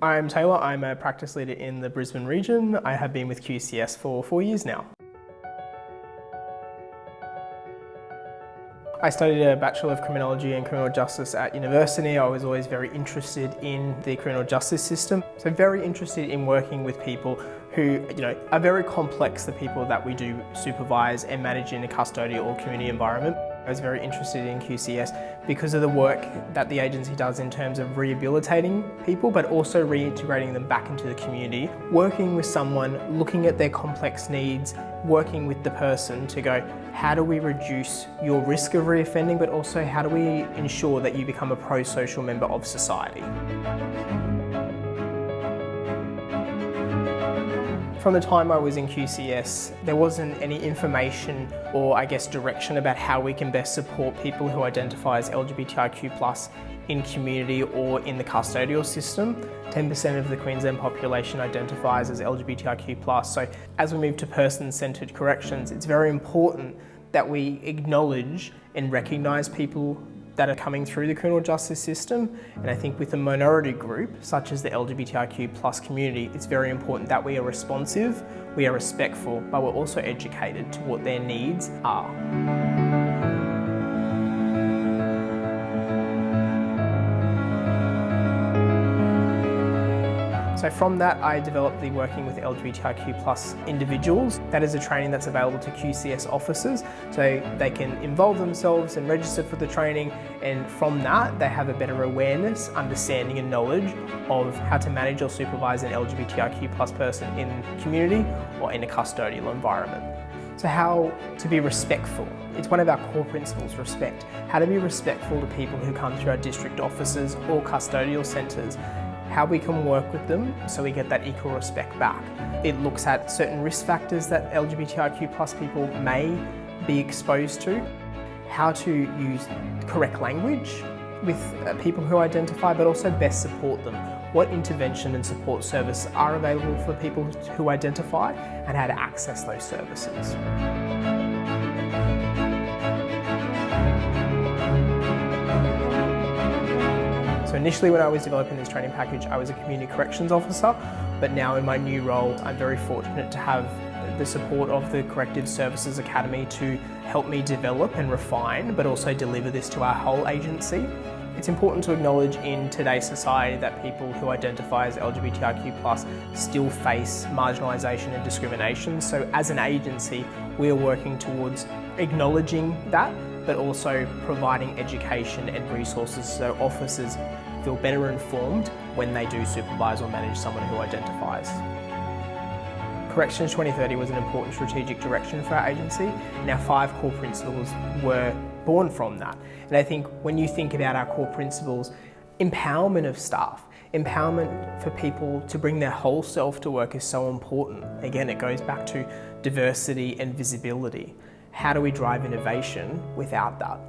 I'm Taylor, I'm a practice leader in the Brisbane region. I have been with QCS for 4 years now. I studied a Bachelor of Criminology and Criminal Justice at university. I was always very interested in the criminal justice system. So very interested in working with people who, are very complex, the people that we do supervise and manage in a custodial or community environment. I was very interested in QCS because of the work that the agency does in terms of rehabilitating people, but also reintegrating them back into the community, working with someone, looking at their complex needs, working with the person to go, how do we reduce your risk of reoffending, but also how do we ensure that you become a pro-social member of society? From the time I was in QCS, there wasn't any information or direction about how we can best support people who identify as LGBTIQ+ in community or in the custodial system. 10% of the Queensland population identifies as LGBTIQ+. So as we move to person-centred corrections, it's very important that we acknowledge and recognise people that are coming through the criminal justice system. And I think with a minority group, such as the LGBTIQ+ community, it's very important that we are responsive, we are respectful, but we're also educated to what their needs are. So from that, I developed the working with LGBTIQ+ individuals. That is a training that's available to QCS officers, so they can involve themselves and register for the training, and from that, they have a better awareness, understanding and knowledge of how to manage or supervise an LGBTIQ+ person in community or in a custodial environment. So how to be respectful. It's one of our core principles, respect. How to be respectful to people who come through our district offices or custodial centres. How we can work with them so we get that equal respect back. It looks at certain risk factors that LGBTIQ+ people may be exposed to, how to use correct language with people who identify, but also best support them. What intervention and support services are available for people who identify and how to access those services. So initially when I was developing this training package, I was a community corrections officer, but now in my new role, I'm very fortunate to have the support of the Corrective Services Academy to help me develop and refine, but also deliver this to our whole agency. It's important to acknowledge in today's society that people who identify as LGBTIQ+ still face marginalisation and discrimination. So as an agency, we are working towards acknowledging that, but also providing education and resources so officers feel better informed when they do supervise or manage someone who identifies. Corrections 2030 was an important strategic direction for our agency, and our 5 core principles were born from that. And I think when you think about our core principles, empowerment of staff, empowerment for people to bring their whole self to work is so important. Again, it goes back to diversity and visibility. How do we drive innovation without that?